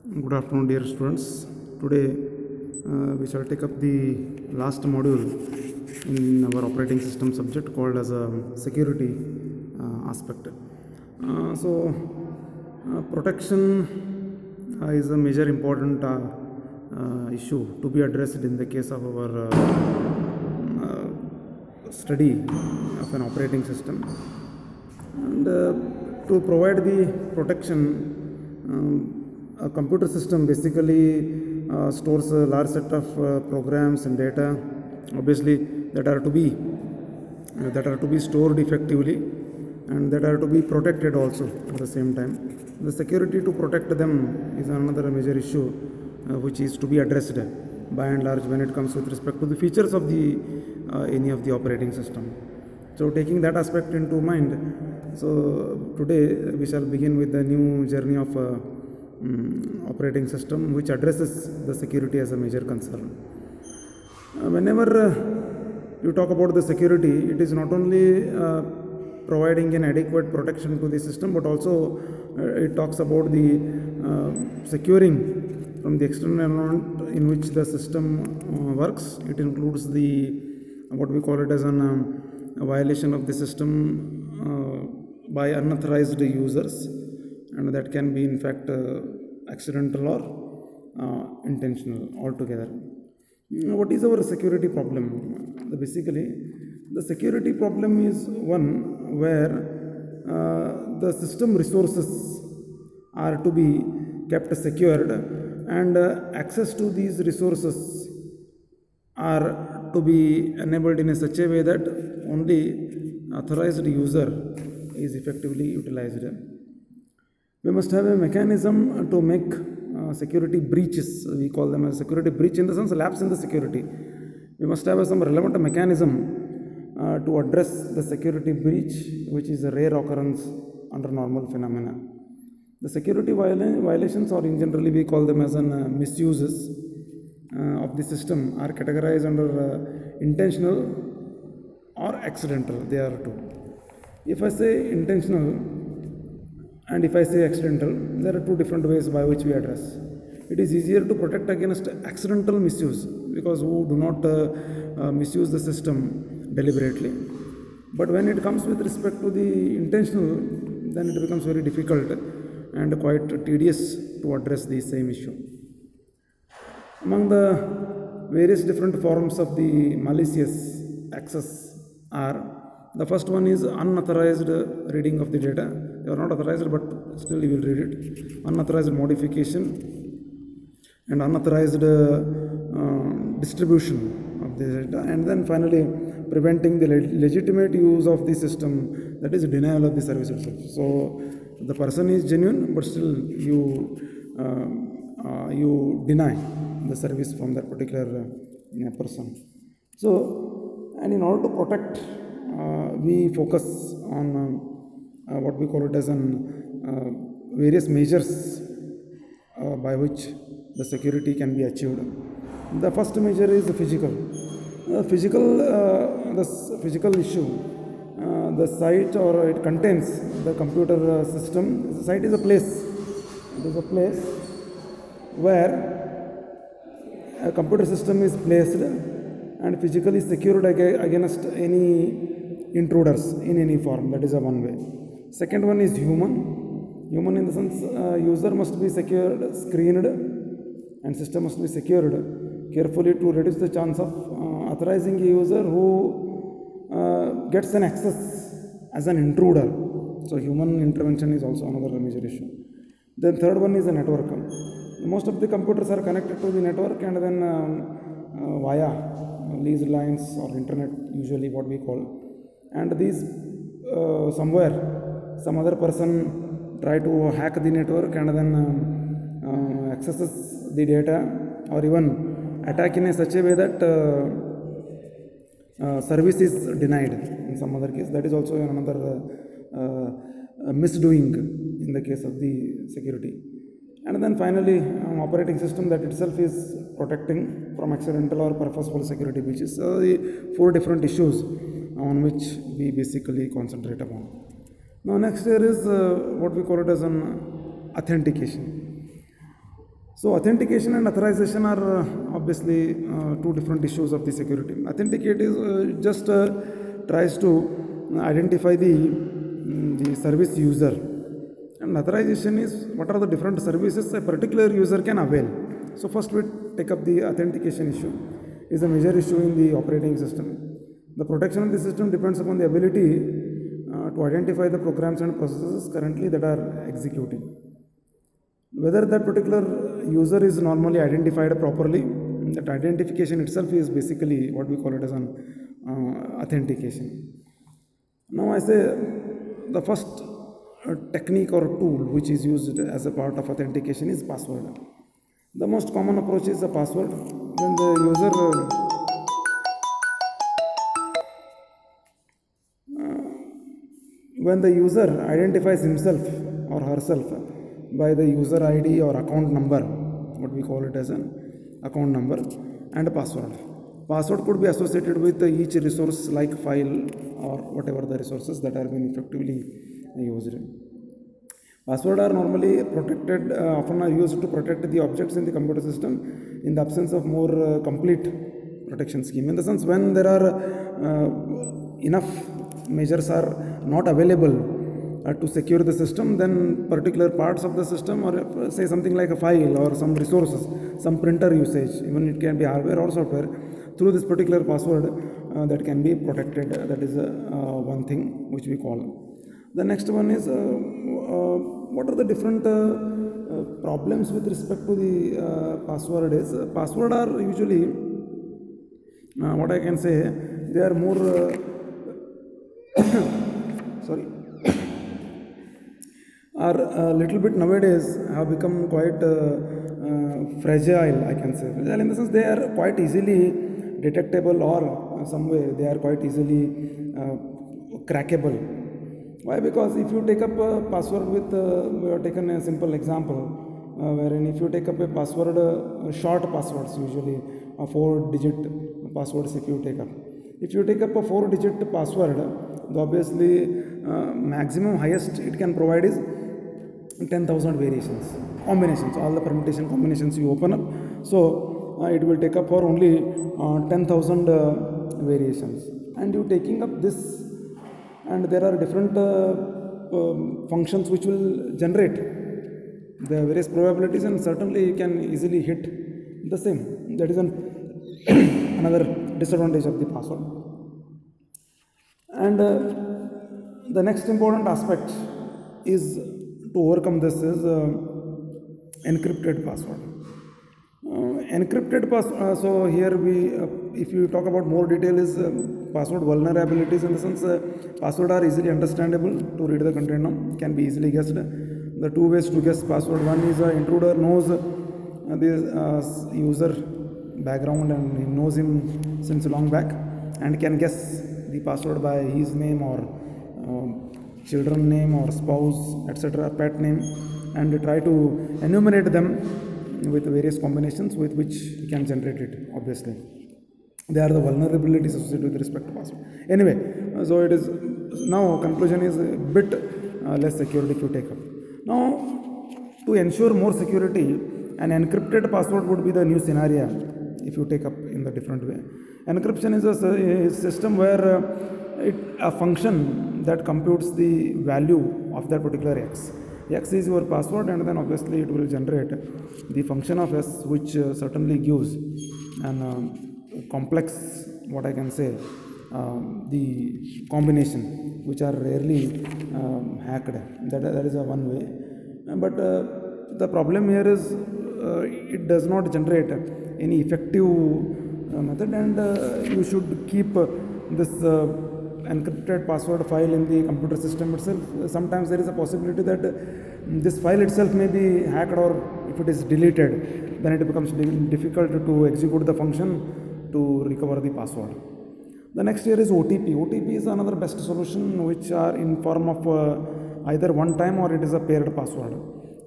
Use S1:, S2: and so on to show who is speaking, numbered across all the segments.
S1: Good afternoon, dear students. Today we shall take up the last module in our operating system subject called as a security aspect. Protection is a major important issue to be addressed in the case of our study of an operating system. And to provide the protection, a computer system basically stores a large set of programs and data, obviously that are to be stored effectively and that are to be protected also at the same time. The security to protect them is another major issue which is to be addressed by and large when it comes with respect to the features of the any of the operating system. So taking that aspect into mind, so today we shall begin with the new journey of operating system which addresses the security as a major concern. Whenever you talk about the security, it is not only providing an adequate protection to the system, but also it talks about the securing from the external environment in which the system works. It includes the what we call it as a violation of the system by unauthorized users, and that can be in fact accidental or intentional altogether. What is our security problem? Basically, the security problem is one where the system resources are to be kept secured, and access to these resources are to be enabled in such a way that only authorized user is effectively utilized. We must have a mechanism to make security breaches. We call them a security breach in the sense lapse in the security. We must have some relevant mechanism to address the security breach, which is a rare occurrence under normal phenomena. The security violations, or in generally we call them as misuses of the system, are categorized under intentional or accidental. They are two. If I say intentional and if I say accidental, there are two different ways by which we address. It is easier to protect against accidental misuse because who do not misuse the system deliberately. But when it comes with respect to the intentional, then it becomes very difficult and quite tedious to address the same issue. Among the various different forms of the malicious access are, the first one is unauthorized reading of the data. You are not authorized, but still you will read it. Unauthorized modification and unauthorized distribution of the data. And then finally, preventing the legitimate use of the system, that is denial of the service itself. So the person is genuine, but still you deny the service from that particular person. So, and in order to protect, we focus on what we call it as various measures by which the security can be achieved. The first measure is physical. The physical issue. The site, or it contains the computer system. The site is a place. It is a place where a computer system is placed and physically secured against any intruders in any form. That is one way. Second one is human. Human in the sense user must be secured, screened, and system must be secured carefully to reduce the chance of authorizing a user who gets an access as an intruder. So human intervention is also another major issue. Then third one is a network. Most of the computers are connected to the network and then via leased lines or internet, usually what we call. And these somewhere some other person try to hack the network and then accesses the data, or even attack in such a way that service is denied in some other case. That is also another misdoing in the case of the security. And then finally, operating system that itself is protecting from accidental or purposeful security breaches. So the four different issues on which we basically concentrate upon. Now next here is what we call it as an authentication. So authentication and authorization are obviously two different issues of the security. Authenticate is just tries to identify the service user, and authorization is what are the different services a particular user can avail. So first we take up the authentication issue. Is a major issue in the operating system. The protection of the system depends upon the ability to identify the programs and processes currently that are executing. Whether that particular user is normally identified properly, that identification itself is basically what we call it as an authentication. Now I say the first technique or tool which is used as a part of authentication is password. The most common approach is a password. When the user identifies himself or herself by the user ID or account number, what we call it as an account number, and a password. Password could be associated with each resource like file or whatever the resources that are being effectively used. Passwords are normally protected, often are used to protect the objects in the computer system in the absence of more complete protection scheme. In the sense, when there are enough measures are not available to secure the system, then particular parts of the system, or say something like a file or some resources, some printer usage, even it can be hardware or software, through this particular password that can be protected. That is one thing which we call. The next one is what are the different problems with respect to the password is password are usually what I can say, they are more sorry are a little bit nowadays have become quite fragile, I can say. Fragile in the sense they are quite easily detectable, or some way they are quite easily crackable. Why? Because if you take up a password with, we have taken a simple example, wherein if you take up a password, short passwords usually, 4-digit passwords if you take up. If you take up a 4-digit password, obviously maximum highest it can provide is 10,000 variations, combinations, all the permutation combinations you open up. So it will take up for only 10,000 variations. And you taking up this, and there are different functions which will generate the various probabilities, and certainly you can easily hit the same. That is another disadvantage of the password. And the next important aspect is to overcome this is encrypted password. Encrypted password, so here we, if you talk about more detail, is password vulnerabilities, in the sense password are easily understandable to read the content now, can be easily guessed. The two ways to guess password: one is intruder knows the user background and he knows him since long back and can guess the password by his name or children name or spouse, etc., pet name, and try to enumerate them with various combinations with which he can generate it. Obviously they are the vulnerabilities associated with respect to password. Anyway, so it is now conclusion is a bit less secure if you take up. Now, to ensure more security, an encrypted password would be the new scenario if you take up in the different way. Encryption is a system where a function that computes the value of that particular x. X is your password, and then obviously it will generate the function of s, which certainly gives an complex, what I can say, the combination which are rarely hacked. That is a one way. But the problem here is it does not generate any effective method, and you should keep this encrypted password file in the computer system itself. Sometimes there is a possibility that this file itself may be hacked, or if it is deleted, then it becomes difficult to execute the function to recover the password. The next here is OTP. OTP is another best solution, which are in form of either one time or it is a paired password.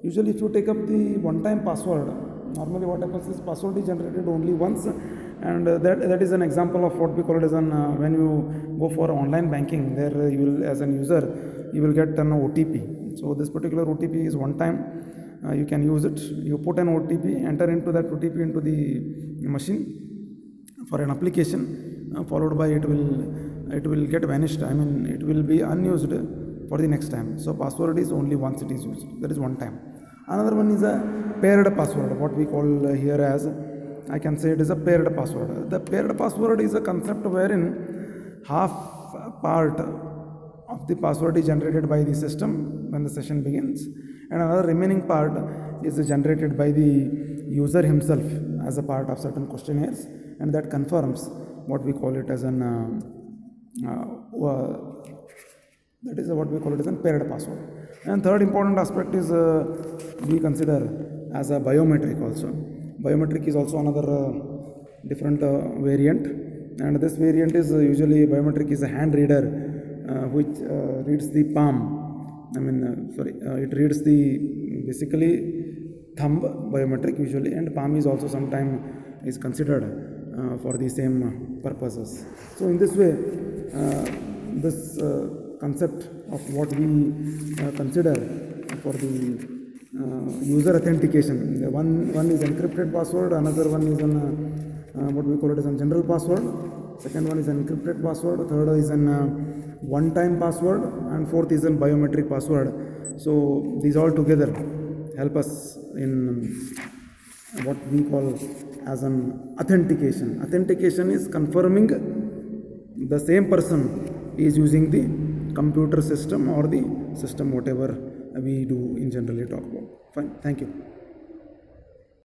S1: Usually if you take up the one-time password, normally what happens is password is generated only once, and that is an example of what we call it as an when you go for online banking, there you will, as an user, you will get an OTP. So this particular OTP is one time, you can use it. You put an OTP, enter into that OTP into the machine for an application, followed by it will get vanished. I mean, it will be unused for the next time. So password is only once it is used. That is one time. Another one is a paired password, what we call here as, I can say it is a paired password. The paired password is a concept wherein half part of the password is generated by the system when the session begins, and another remaining part is generated by the user himself as a part of certain questionnaires, and that confirms what we call it as an that is what we call it as a paired password. And third important aspect is we consider as a biometric also. Biometric is also another different variant, and this variant is usually biometric is a hand reader which reads the palm. I mean, it reads the basically thumb biometric usually, and palm is also sometimes is considered for the same purposes. So in this way, this concept of what we consider for the user authentication. The one is encrypted password, another one is an what we call it as a general password, second one is encrypted password, third is an one-time password, and fourth is a biometric password. So these all together help us in what we call as an authentication. Authentication is confirming the same person is using the computer system or the system whatever we do in generally talk about. Fine, thank you.